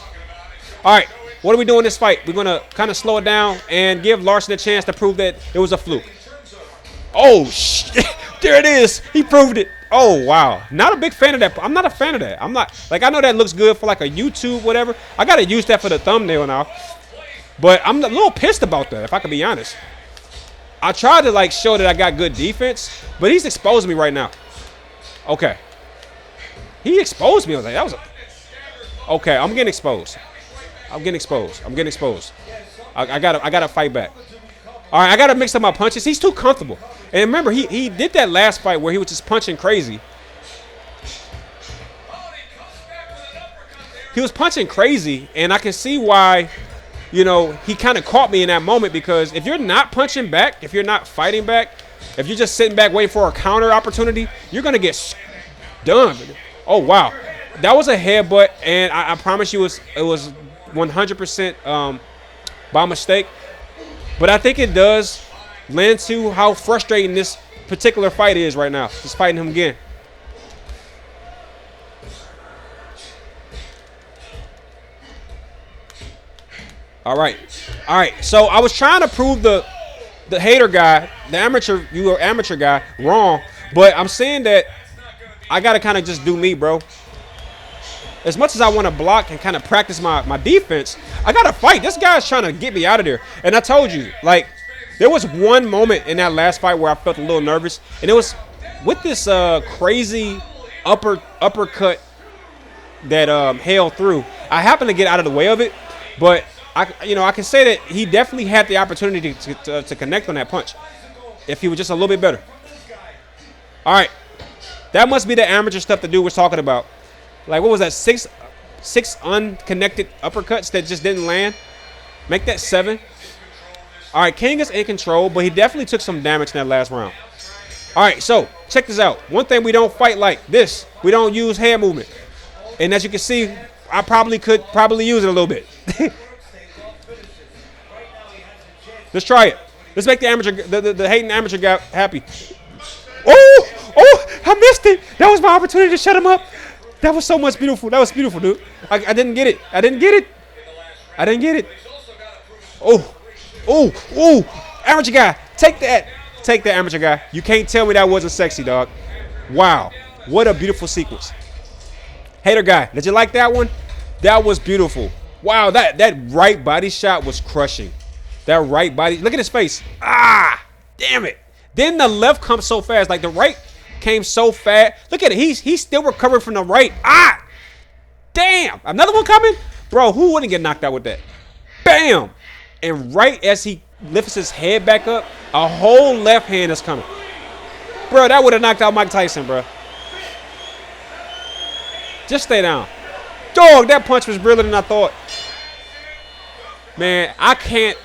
All right, what are we doing in this fight? We're going to kind of slow it down and give Larson a chance to prove that it was a fluke. Oh, shit. There it is. He proved it. Oh, wow. Not a big fan of that. I'm not a fan of that. I'm not. Like, I know that looks good for, like, a YouTube, whatever. I got to use that for the thumbnail now. But I'm a little pissed about that, if I can be honest. I tried to, like, show that I got good defense, but he's exposing me right now. Okay. He exposed me. I was like, that was a... Okay, I'm getting exposed. I'm getting exposed. I gotta fight back. All right, I gotta mix up my punches. He's too comfortable. And remember, he did that last fight where he was just punching crazy. He was punching crazy, and I can see why, he kind of caught me in that moment, because if you're not punching back, if you're not fighting back, if you're just sitting back waiting for a counter opportunity, you're going to get done. Oh, wow. That was a headbutt, and I promise you it was 100% by mistake. But I think it does lend to how frustrating this particular fight is right now. Just fighting him again. All right. So I was trying to prove the hater guy, the amateur guy, wrong. But I'm saying that I got to kind of just do me, bro. As much as I want to block and kind of practice my defense, I got to fight. This guy's trying to get me out of there. And I told you, like, there was one moment in that last fight where I felt a little nervous. And it was with this crazy uppercut that Hale threw. I happened to get out of the way of it. But, I can say that he definitely had the opportunity to connect on that punch if he was just a little bit better. All right. That must be the amateur stuff the dude was talking about. Like, what was that? Six unconnected uppercuts that just didn't land? Make that 7. All right, King is in control, but he definitely took some damage in that last round. All right, so check this out. One thing we don't fight like this. We don't use hand movement. And as you can see, I probably could use it a little bit. Let's try it. Let's make the amateur, the hating amateur guy happy. I missed it. That was my opportunity to shut him up. That was so much beautiful. That was beautiful, dude. I didn't get it. I didn't get it. Amateur guy. Take that. Take that, amateur guy. You can't tell me that wasn't sexy, dog. Wow. What a beautiful sequence. Hater guy. Did you like that one? That was beautiful. Wow, that right body shot was crushing. That right body. Look at his face. Damn it. Then the left comes so fast. Like the right came so fast. Look at it. He's still recovering from the right. Damn. Another one coming? Bro, who wouldn't get knocked out with that? Bam. And right as he lifts his head back up, a whole left hand is coming. Bro, that would have knocked out Mike Tyson, bro. Just stay down. Dog, that punch was realer than I thought. Man, I can't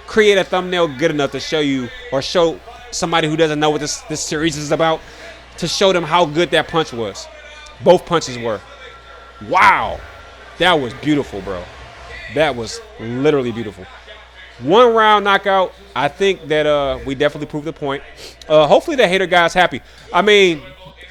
create a thumbnail good enough to show you or show somebody who doesn't know what this series is about, to show them how good that punch was. Both punches were. Wow. That was beautiful, bro. That was literally beautiful. 1 round knockout. I think that we definitely proved the point. Hopefully the hater guy's happy. I mean,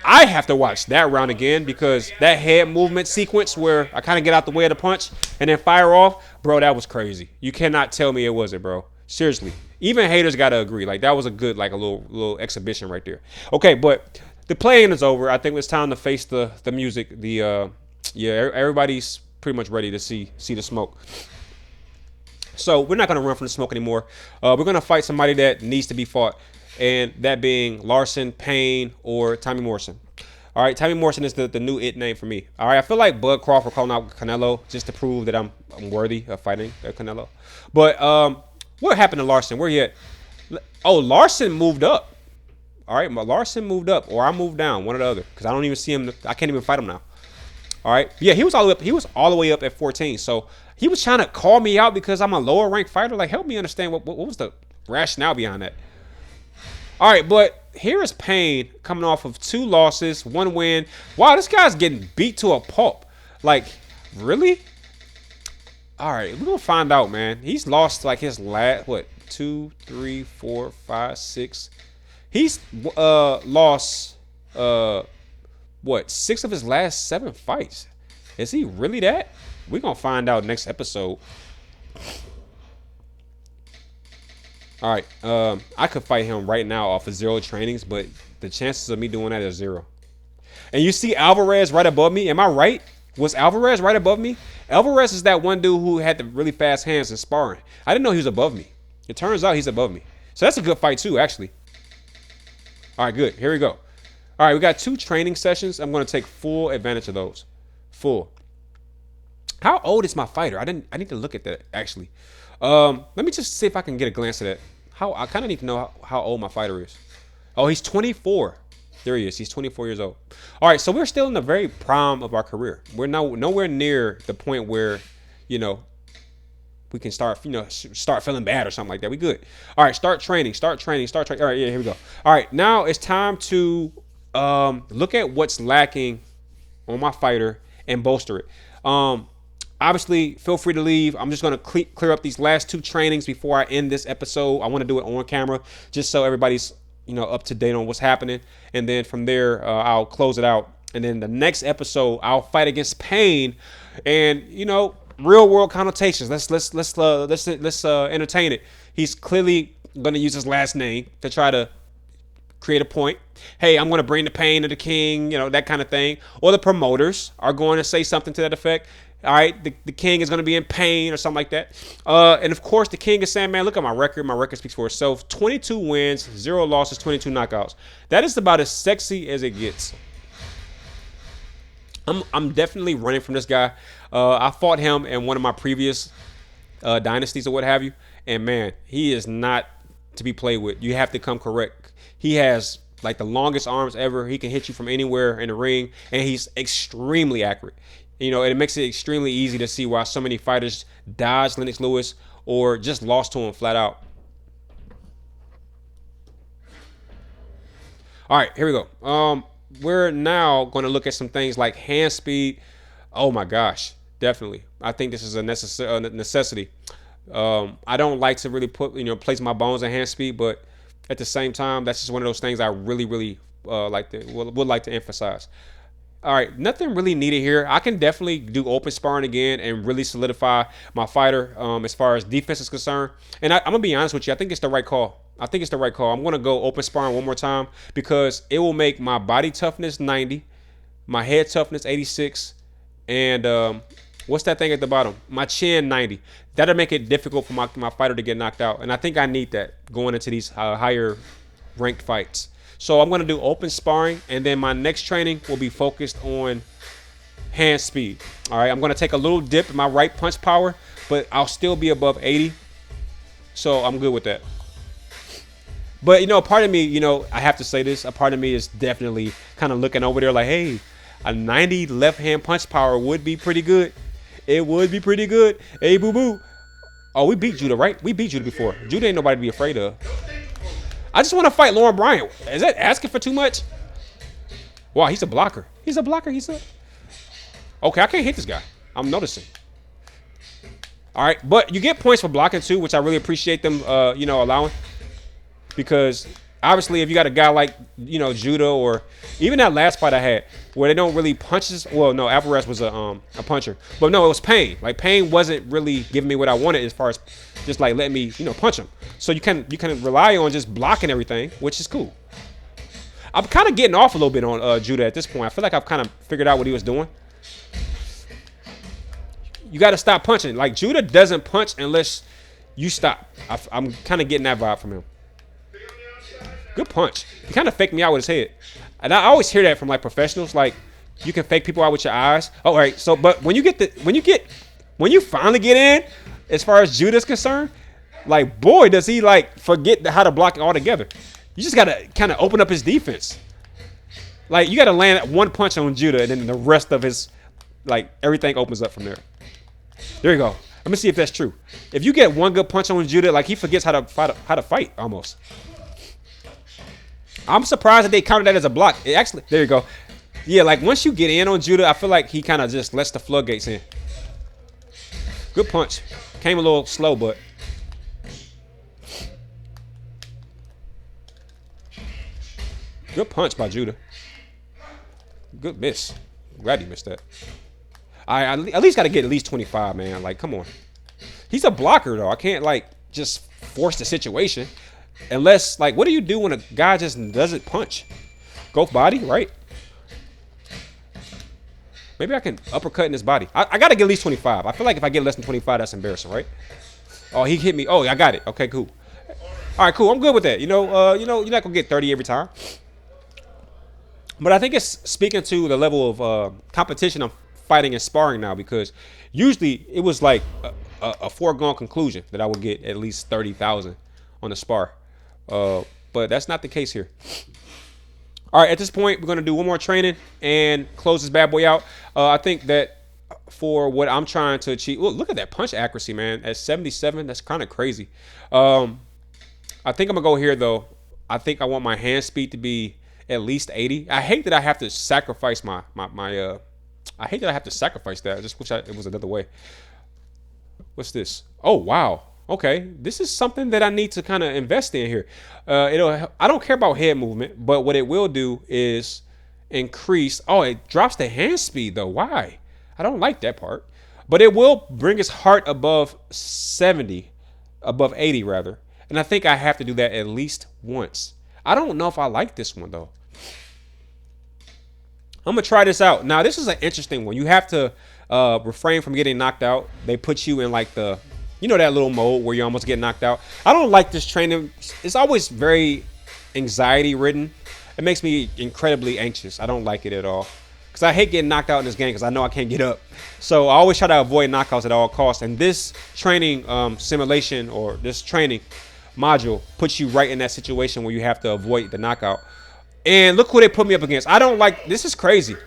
I have to watch that round again because that head movement sequence where I kind of get out the way of the punch and then fire off, bro, that was crazy. You cannot tell me it wasn't, bro. Seriously. Even haters got to agree. Like, that was a good, like, a little exhibition right there. Okay, but the playing is over. I think it's time to face the music. Everybody's pretty much ready to see the smoke. So we're not going to run from the smoke anymore. We're going to fight somebody that needs to be fought, and that being Larson, Payne, or Tommy Morrison. All right, Tommy Morrison is the new it name for me. All right, I feel like Bud Crawford calling out Canelo just to prove that I'm worthy of fighting Canelo. But what happened to Larson? Where he at? Oh, Larson moved up. All right, Larson moved up, or I moved down, one or the other, because I don't even see him. I can't even fight him now. All right, yeah, he was all the way up. He was all the way up at 14. So he was trying to call me out because I'm a lower ranked fighter. Like, help me understand what was the rationale behind that. All right, but here is Payne coming off of 2 losses, 1 win. Wow, this guy's getting beat to a pulp. Like, really? All right, we're gonna find out, man. He's lost like his last 2, 3, 4, 5, 6. He's lost 6 of his last 7 fights. Is he really that? We're gonna find out next episode. All right, I could fight him right now off of 0 trainings, but the chances of me doing that is 0. And you see Alvarez right above me. Am I right? Was Alvarez right above me? Alvarez is that one dude who had the really fast hands in sparring. I didn't know he was above me. It turns out he's above me. So that's a good fight too, actually. All right, good. Here we go. All right, we got 2 training sessions. I'm going to take full advantage of those. Full. How old is my fighter? I need to look at that, actually. Let me just see if I can get a glance at that. I kind of need to know how old my fighter is. Oh, he's 24. There he is. He's 24 years old. All right, so we're still in the very prime of our career. We're nowhere near the point where, we can start feeling bad or something like that. We good. All right, start training. All right, yeah, here we go. All right, now it's time to look at what's lacking on my fighter and bolster it. Obviously, feel free to leave. I'm just going to clear up these last 2 trainings before I end this episode. I want to do it on camera just so everybody's up to date on what's happening. And then from there, I'll close it out. And then the next episode, I'll fight against Payne. And, real world connotations. Let's entertain it. He's clearly going to use his last name to try to create a point. Hey, I'm going to bring the Payne to the King, that kind of thing. Or the promoters are going to say something to that effect. All right, the King is going to be in pain or something like that. And of course, the King is saying, man, look at my record. My record speaks for itself. 22 wins, 0 losses, 22 knockouts. That is about as sexy as it gets. I'm definitely running from this guy. I fought him in one of my previous dynasties or what have you. And man, he is not to be played with. You have to come correct. He has like the longest arms ever. He can hit you from anywhere in the ring. And he's extremely accurate. It makes it extremely easy to see why so many fighters dodged Lennox Lewis or just lost to him flat out. All right, here we go. We're now going to look at some things like hand speed. Oh my gosh, definitely. I think this is a necessity. I don't like to really put place my bones in hand speed, but at the same time, that's just one of those things I really like to would like to emphasize. All right, nothing really needed here. I can definitely do open sparring again and really solidify my fighter as far as defense is concerned. And I'm gonna be honest with you, I think it's the right call. I think it's the right call. I'm gonna go open sparring one more time because it will make my body toughness 90, my head toughness 86, and what's that thing at the bottom? My chin 90. That'll make it difficult for my fighter to get knocked out, and I think I need that going into these higher ranked fights. So I'm going to do open sparring, and then my next training will be focused on hand speed. All right, I'm going to take a little dip in my right punch power, but I'll still be above 80. So I'm good with that. But, a part of me, I have to say this, a part of me is definitely kind of looking over there like, hey, a 90 left hand punch power would be pretty good. It would be pretty good. Hey, boo boo. Oh, we beat Judah, right? We beat Judah before. Judah ain't nobody to be afraid of. I just want to fight Lauren Bryant. Is that asking for too much? Wow, he's a blocker. He's a blocker. Okay, I can't hit this guy. I'm noticing. All right, but you get points for blocking too, which I really appreciate them, allowing. Because obviously, if you got a guy like, Judah or even that last fight I had where they don't really punch us. Well, no, Alvarez was a puncher. But no, it was Payne. Like, Payne wasn't really giving me what I wanted as far as just, like, letting me, punch him. So you can rely on just blocking everything, which is cool. I'm kind of getting off a little bit on Judah at this point. I feel like I've kind of figured out what he was doing. You got to stop punching. Like, Judah doesn't punch unless you stop. I'm kind of getting that vibe from him. Good punch. He kind of faked me out with his head. And I always hear that from like professionals. Like, you can fake people out with your eyes. Oh, all right. So, but when you finally get in, as far as Judah's concerned, like, boy, does he like forget how to block it altogether. You just gotta kind of open up his defense. Like, you gotta land one punch on Judah, and then the rest of his, like, everything opens up from there. There you go. Let me see if that's true. If you get one good punch on Judah, like, he forgets how to fight almost. I'm surprised that they counted that as a block. It actually, there you go. Yeah, like, once you get in on Judah, I feel like he kind of just lets the floodgates in. Good punch. Came a little slow, but. Good punch by Judah. Good miss. Glad he missed that. I at least got to get at least 25, man. Like, come on. He's a blocker, though. I can't, like, just force the situation. Unless, like, what do you do when a guy just doesn't punch? Go body, right? Maybe I can uppercut in his body. I got to get at least 25. I feel like if I get less than 25, that's embarrassing, right? Oh, he hit me. Oh, I got it. Okay, cool. All right, cool. I'm good with that. You're not going to get 30 every time. But I think it's speaking to the level of competition I'm fighting and sparring now, because usually it was like a foregone conclusion that I would get at least 30,000 on the spar. But that's not the case here. All right, at this point, we're going to do one more training and close this bad boy out. I think that for what I'm trying to achieve, look at that punch accuracy, man. At 77, that's kind of crazy. I think I'm going to go here, though. I think I want my hand speed to be at least 80. I hate that I have to sacrifice I hate that I have to sacrifice that. I just wish it was another way. What's this? Oh, wow. Okay, this is something that I need to kind of invest in here. I don't care about head movement, but what it will do is increase. Oh, it drops the hand speed though. Why? I don't like that part. But it will bring his heart above 70, above 80 rather. And I think I have to do that at least once. I don't know if I like this one though. I'm gonna try this out. Now, this is an interesting one. You have to refrain from getting knocked out. They put you in like that little mode where you almost get knocked out. I don't like this training. It's always very anxiety ridden. It makes me incredibly anxious. I don't like it at all. Because I hate getting knocked out in this game because I know I can't get up. So I always try to avoid knockouts at all costs. And this training simulation or this training module puts you right in that situation where you have to avoid the knockout. And look who they put me up against. I don't like, this is crazy.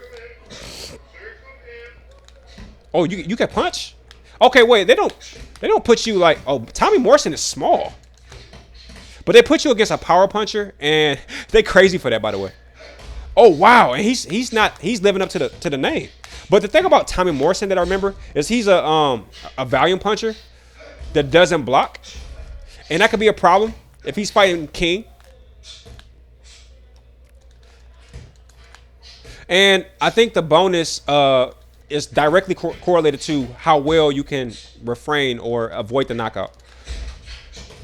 Oh, you can punch? Okay, wait, they don't put you like, oh, Tommy Morrison is small. But they put you against a power puncher, and They crazy for that, by the way. Oh wow, and he's living up to the name. But the thing about Tommy Morrison that I remember is he's a volume puncher that doesn't block, and that could be a problem if he's fighting King. And I think the bonus is directly correlated to how well you can refrain or avoid the knockout.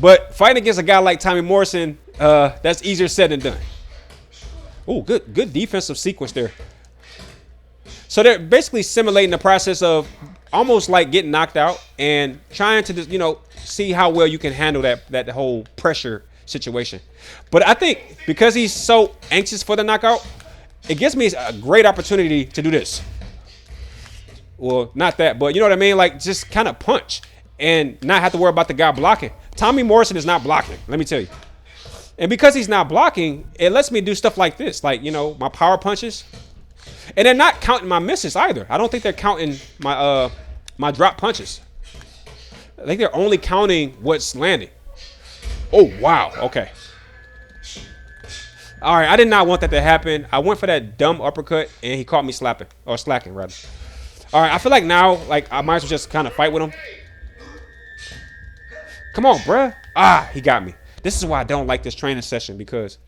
But fighting against a guy like Tommy Morrison, that's easier said than done. Oh, good defensive sequence there. So they're basically simulating the process of almost like getting knocked out and trying to just, see how well you can handle that whole pressure situation. But I think because he's so anxious for the knockout, it gives me a great opportunity to do this. Well, not that, but you know what I mean? Like just kind of punch and not have to worry about the guy blocking. Tommy Morrison is not blocking, let me tell you. And because he's not blocking, it lets me do stuff like this, like, my power punches. And they're not counting my misses either. I don't think they're counting my drop punches. I think they're only counting what's landing. Oh, wow. Okay. All right, I did not want that to happen. I went for that dumb uppercut, and he caught me slapping, or slacking, rather. All right, I feel like now, I might as well just kind of fight with him. Come on, bruh. Ah, he got me. This is why I don't like this training session, because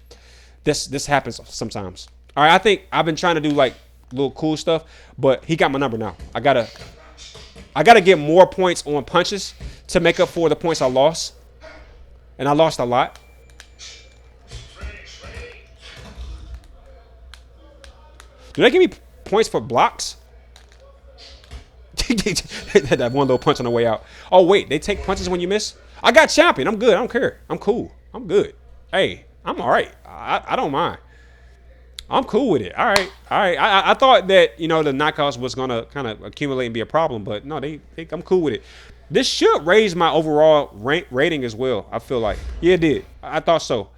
this happens sometimes. All right, I think I've been trying to do, little cool stuff, but he got my number now. I gotta get more points on punches to make up for the points I lost. And I lost a lot. Do they give me points for blocks? That one little punch on the way out. Oh, wait, they take punches when you miss? I got champion. I'm good. I don't care. I'm cool. I'm good. Hey, I'm all right. I don't mind. I'm cool with it. All right. I thought that, the knockouts was going to kind of accumulate and be a problem, but no, I'm cool with it. This should raise my overall rating as well, I feel like. Yeah, it did. I thought so.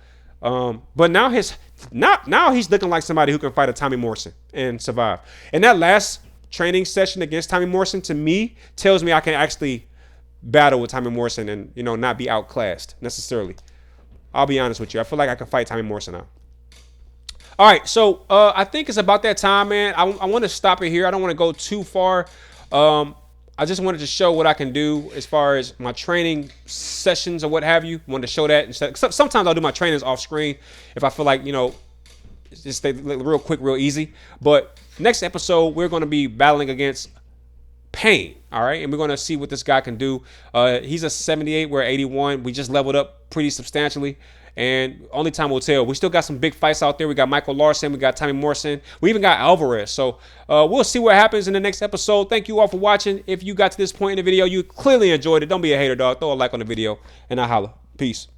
But now he's looking like somebody who can fight a Tommy Morrison and survive. And that last training session against Tommy Morrison, to me, tells me I can actually battle with Tommy Morrison and, not be outclassed necessarily. I'll be honest with you. I feel like I can fight Tommy Morrison now. All right, so I think it's about that time, man. I want to stop it here. I don't want to go too far. I just wanted to show what I can do as far as my training sessions or what have you. Wanted to show that. Instead, sometimes I'll do my trainings off screen if I feel like, just stay real quick, real easy. But next episode, we're going to be battling against Pain. All right, and we're going to see what this guy can do. He's a 78. We're 81. We just leveled up pretty substantially. And only time will tell. We still got some big fights out there. We got Michael Larson. We got Tommy Morrison. We even got Alvarez. So we'll see what happens in the next episode. Thank you all for watching. If you got to this point in the video, you clearly enjoyed it. Don't be a hater, dog. Throw a like on the video, and I holla. Peace.